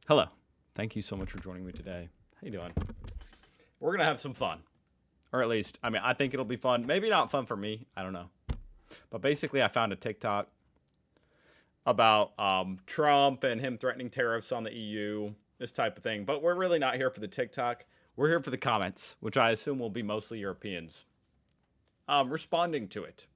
Hello. Thank you so much for joining me today. How you doing? We're going to have some fun. Or at least, I mean, I think it'll be fun. Maybe not fun for me. I don't know. But basically, I found a TikTok about Trump and him threatening tariffs on the EU, this type of thing. But we're really not here for the TikTok. We're here for the comments, which I assume will be mostly Europeans responding to it.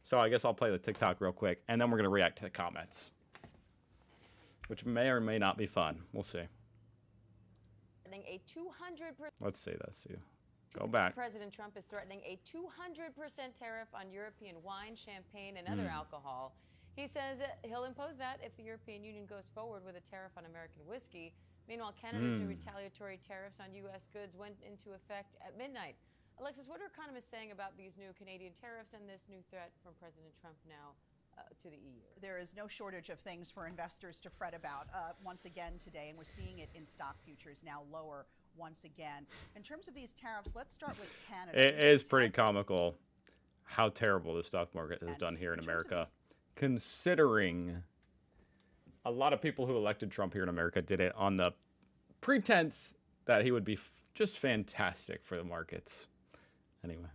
So I guess I'll play the TikTok real quick, and then we're going to react to the comments, which may or may not be fun. We'll see. A 200%. Let's see. Go back. President Trump is threatening a 200% tariff on European wine, champagne, and other alcohol. He says he'll impose that if the European Union goes forward with a tariff on American whiskey. Meanwhile, Canada's new retaliatory tariffs on U.S. goods went into effect at midnight. Alexis, what are economists saying about these new Canadian tariffs and this new threat from President Trump now to the EU? There is no shortage of things for investors to fret about once again today, and we're seeing it in stock futures now lower once again. In terms of these tariffs, let's start with Canada. It is pretty comical how terrible the stock market has done here in America, considering a lot of people who elected Trump here in America did it on the pretense that he would be just fantastic for the markets. Anyway.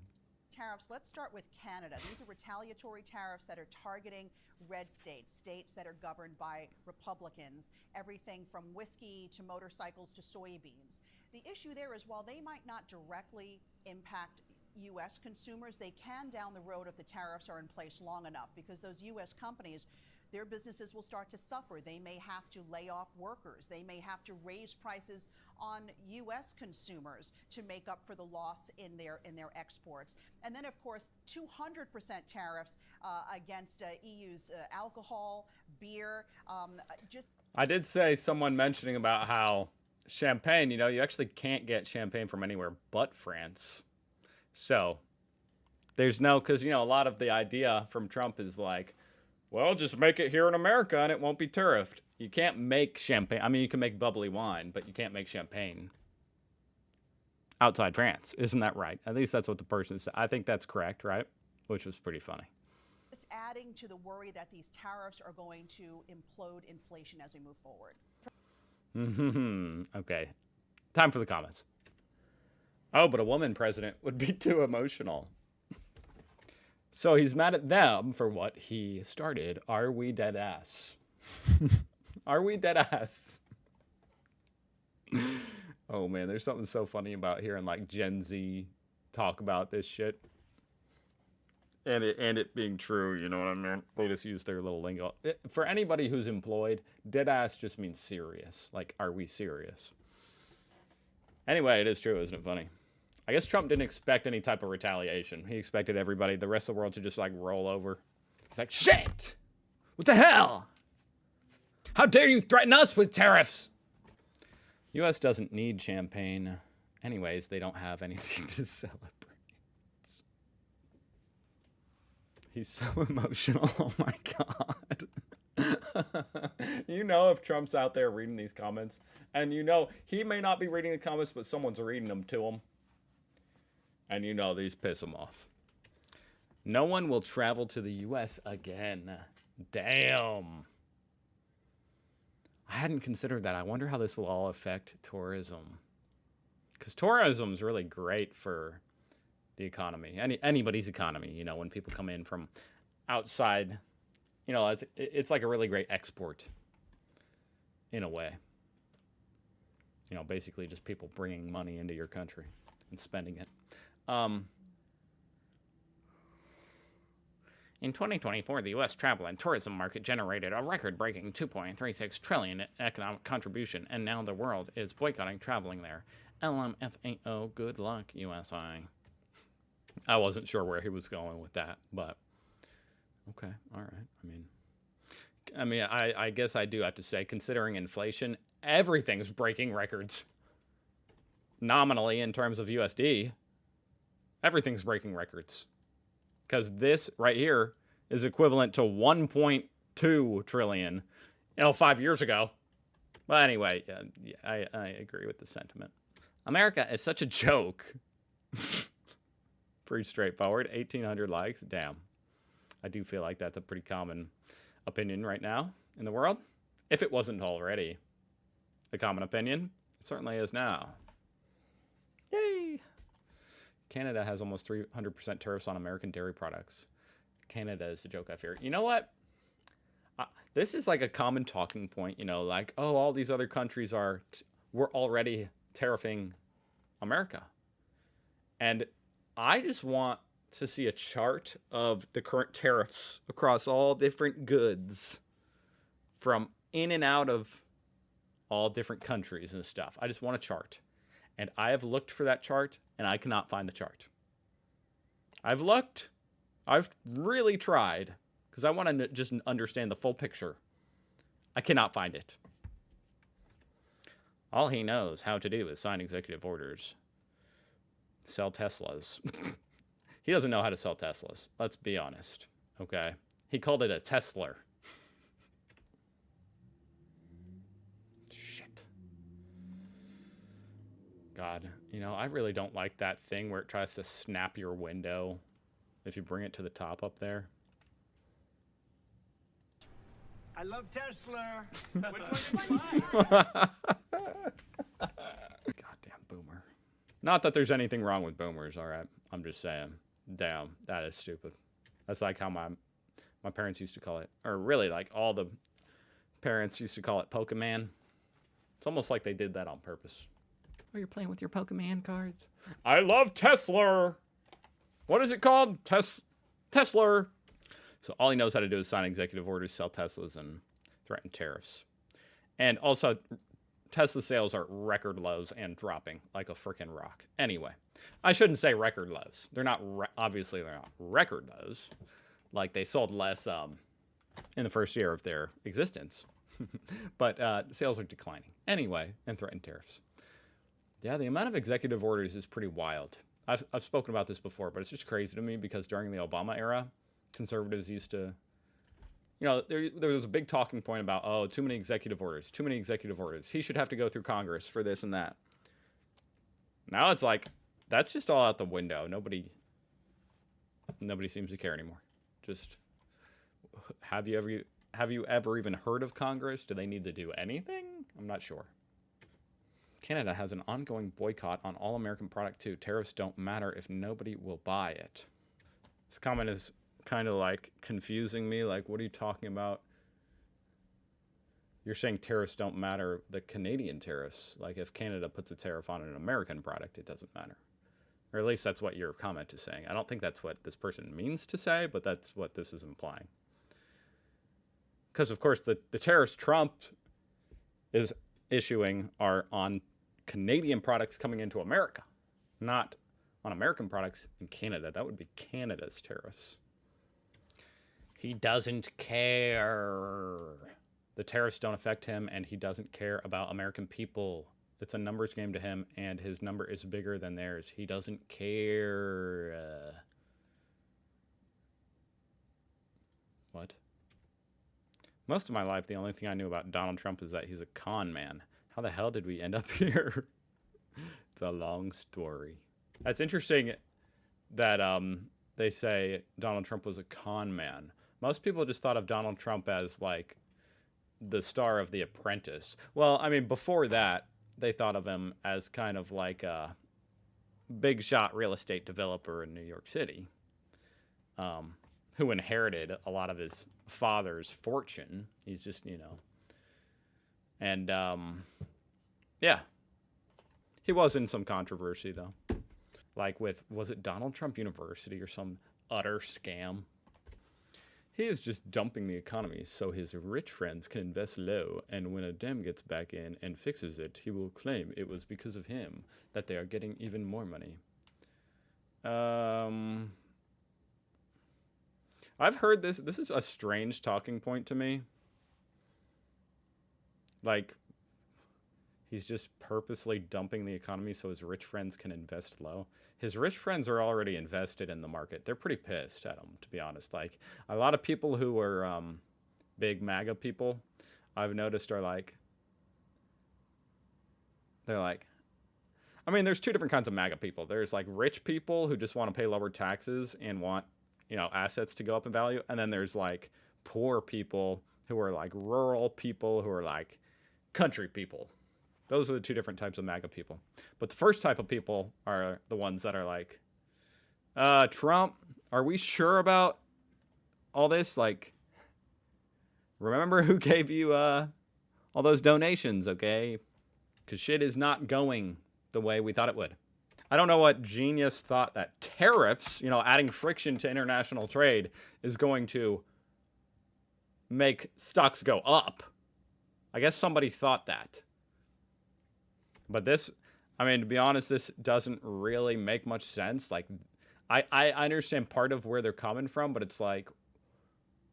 Tariffs, let's start with Canada. These are retaliatory tariffs that are targeting red states, states that are governed by Republicans, everything from whiskey to motorcycles to soybeans. The issue there is while they might not directly impact U.S. consumers, they can down the road if the tariffs are in place long enough, because those U.S. companies, their businesses will start to suffer. They may have to lay off workers. They may have to raise prices on U.S. consumers to make up for the loss in their exports. And then, of course, 200% tariffs against EU's alcohol, beer. I did say someone mentioning about how champagne, you actually can't get champagne from anywhere but France. So there's no, because, a lot of the idea from Trump is like, well, just make it here in America and it won't be tariffed. You can't make champagne. I mean, you can make bubbly wine, but you can't make champagne outside France. Isn't that right? At least that's what the person said. I think that's correct, right? Which was pretty funny. Just adding to the worry that these tariffs are going to implode inflation as we move forward. Okay. Time for the comments. Oh, but a woman president would be too emotional. So he's mad at them for what he started. Are we dead ass? Are we dead ass? Oh man, there's something so funny about hearing like Gen Z talk about this shit. And it being true, you know what I mean? They just use their little lingo. For anybody who's employed, dead ass just means serious. Like, are we serious? Anyway, it is true, isn't it funny? I guess Trump didn't expect any type of retaliation. He expected everybody, the rest of the world, to just like roll over. He's like, shit! What the hell? How dare you threaten us with tariffs? U.S. doesn't need champagne. Anyways, they don't have anything to celebrate. He's so emotional. Oh my God. If Trump's out there reading these comments, and he may not be reading the comments, but someone's reading them to him. And these piss him off. No one will travel to the U.S. again. Damn. I hadn't considered that. I wonder how this will all affect tourism. Because tourism is really great for the economy. Anybody's economy, when people come in from outside, it's like a really great export in a way. Basically just people bringing money into your country and spending it. In 2024, the U.S. travel and tourism market generated a record-breaking $2.36 trillion in economic contribution, and now the world is boycotting traveling there. LMFAO, good luck, USA. I wasn't sure where he was going with that, but okay, all right. I mean, I guess I do have to say, considering inflation, everything's breaking records. Nominally, in terms of USD, everything's breaking records. Because this right here is equivalent to 1.2 trillion, 5 years ago. But anyway, I agree with the sentiment. America is such a joke. Pretty straightforward. 1,800 likes. Damn. I do feel like that's a pretty common opinion right now in the world. If it wasn't already. a common opinion. It certainly is now. Yay! Canada has almost 300% tariffs on American dairy products. Canada is a joke, I fear. You know what? This is like a common talking point, you know, like, oh, all these other countries we're already tariffing America. And I just want to see a chart of the current tariffs across all different goods from in and out of all different countries and stuff. I just want a chart. And I have looked for that chart, and I cannot find the chart. I've looked. I've really tried, because I want to just understand the full picture. I cannot find it. All he knows how to do is sign executive orders. Sell Teslas. He doesn't know how to sell Teslas. Let's be honest. Okay? He called it a Tesla. Shit. God, you know, I really don't like that thing where it tries to snap your window if you bring it to the top up there. I love Tesla. Which one do you buy? Goddamn boomer. Not that there's anything wrong with boomers, all right? I'm just saying. Damn, that is stupid. That's like how my parents used to call it. Or really, like all the parents used to call it Pokemon. It's almost like they did that on purpose. Oh, you're playing with your Pokemon cards? I love Tesla. What is it called? Tesla. So all he knows how to do is sign executive orders, sell Teslas, and threaten tariffs. And also, Tesla sales are record lows and dropping like a freaking rock. Anyway, I shouldn't say record lows. They're not, obviously they're not record lows. Like they sold less in the first year of their existence. But sales are declining. Anyway, and threaten tariffs. Yeah, the amount of executive orders is pretty wild. I've spoken about this before, but it's just crazy to me because during the Obama era, conservatives used to, you know, there was a big talking point about, oh, too many executive orders, too many executive orders. He should have to go through Congress for this and that. Now it's like, that's just all out the window. Nobody seems to care anymore. Just, have you ever even heard of Congress? Do they need to do anything? I'm not sure. Canada has an ongoing boycott on all American product too. Tariffs don't matter if nobody will buy it. This comment is kind of like confusing me. Like, what are you talking about? You're saying tariffs don't matter, the Canadian tariffs. Like, if Canada puts a tariff on an American product, it doesn't matter. Or at least that's what your comment is saying. I don't think that's what this person means to say, but that's what this is implying. Because, of course, the tariffs Trump is issuing are on Canadian products coming into America, not on American products in Canada. That would be Canada's tariffs. He doesn't care. The tariffs don't affect him, and he doesn't care about American people. It's a numbers game to him, and his number is bigger than theirs. He doesn't care. What? Most of my life, the only thing I knew about Donald Trump is that he's a con man. How the hell did we end up here? It's a long story. That's interesting that they say Donald Trump was a con man. Most people just thought of Donald Trump as like the star of The Apprentice. Well, I mean, before that, they thought of him as kind of like a big shot real estate developer in New York City, who inherited a lot of his father's fortune. He's just, you know, and yeah, he was in some controversy though, like with, was it Donald Trump University or some utter scam? He is just dumping the economy so his rich friends can invest low, and when a Dem gets back in and fixes it, he will claim it was because of him that they are getting even more money. I've heard this. This is a strange talking point to me. Like, he's just purposely dumping the economy so his rich friends can invest low. His rich friends are already invested in the market. They're pretty pissed at him, to be honest. Like, a lot of people who are big MAGA people, I've noticed are like, they're like, I mean, there's two different kinds of MAGA people. There's like rich people who just want to pay lower taxes and want, you know, assets to go up in value. And then there's like poor people who are like rural people who are like country people. Those are the two different types of MAGA people. But the first type of people are the ones that are like, Trump, are we sure about all this? Like, remember who gave you all those donations, okay? Because shit is not going the way we thought it would. I don't know what genius thought that tariffs, you know, adding friction to international trade is going to make stocks go up. I guess somebody thought that. But this, I mean, to be honest, this doesn't really make much sense. Like, I understand part of where they're coming from, but it's like,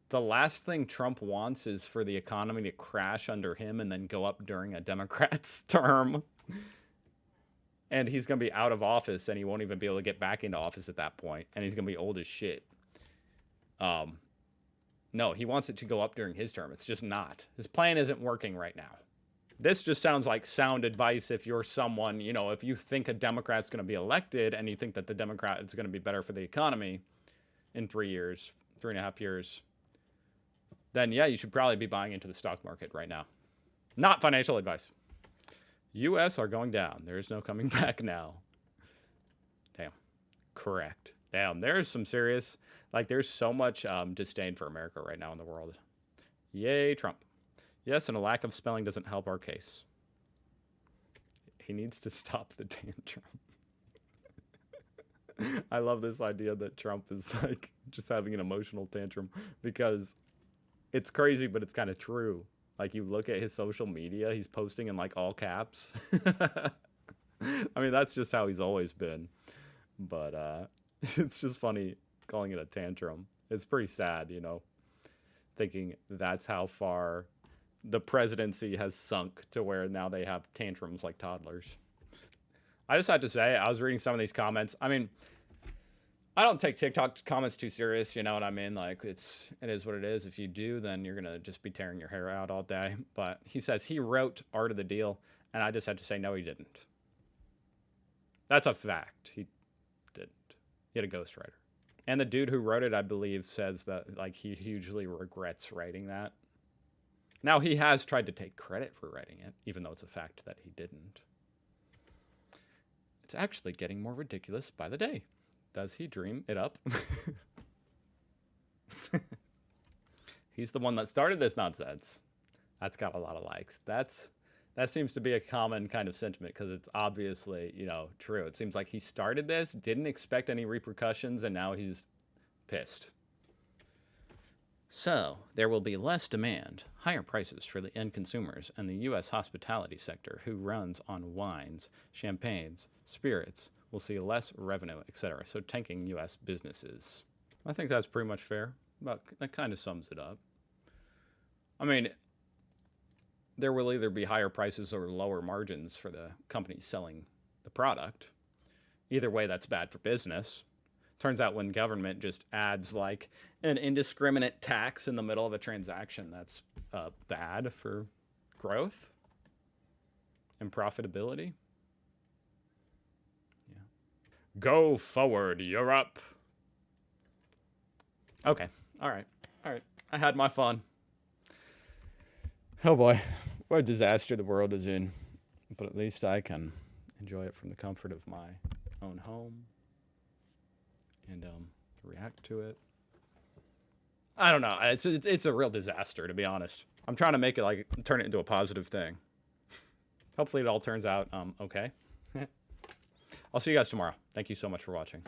the last thing Trump wants is for the economy to crash under him and then go up during a Democrat's term. And he's going to be out of office, and he won't even be able to get back into office at that point. And he's going to be old as shit. No, he wants it to go up during his term. It's just not. His plan isn't working right now. This just sounds like sound advice if you're someone, you know, if you think a Democrat's going to be elected and you think that the Democrat is going to be better for the economy in 3 years, 3.5 years, then yeah, you should probably be buying into the stock market right now. Not financial advice. U.S. are going down. There is no coming back now. Damn. Correct. Damn, there's some serious, like, there's so much disdain for America right now in the world. Yay, Trump. Yes, and a lack of spelling doesn't help our case. He needs to stop the tantrum. I love this idea that Trump is, like, just having an emotional tantrum, because it's crazy, but it's kind of true. Like, you look at his social media, he's posting in, like, all caps. I mean, that's just how he's always been. But it's just funny calling it a tantrum. It's pretty sad, you know, thinking that's how far the presidency has sunk to where now they have tantrums like toddlers. I just had to say, I was reading some of these comments. I mean, I don't take TikTok comments too serious, you know what I mean? Like, it is what it is. If you do, then you're going to just be tearing your hair out all day. But he says he wrote Art of the Deal, and I just had to say, no, he didn't. That's a fact. He didn't. He had a ghostwriter. And the dude who wrote it, I believe, says that, like, he hugely regrets writing that. Now, he has tried to take credit for writing it, even though it's a fact that he didn't. It's actually getting more ridiculous by the day. Does he dream it up? He's the one that started this nonsense. That's got a lot of likes. That seems to be a common kind of sentiment, because it's obviously, you know, true. It seems like he started this, didn't expect any repercussions, and now he's pissed. So, there will be less demand, higher prices for the end consumers, and the U.S. hospitality sector, who runs on wines, champagnes, spirits, will see less revenue, etc. So, tanking U.S. businesses. I think that's pretty much fair. But that kind of sums it up. I mean, there will either be higher prices or lower margins for the companies selling the product. Either way, that's bad for business. Turns out when government just adds like an indiscriminate tax in the middle of a transaction, that's bad for growth and profitability. Yeah. Go forward, Europe. Okay. All right. I had my fun. Oh boy, what a disaster the world is in. But at least I can enjoy it from the comfort of my own home and react to it. I don't know. It's a real disaster, to be honest. I'm trying to make it like turn it into a positive thing. Hopefully it all turns out okay. I'll see you guys tomorrow. Thank you so much for watching.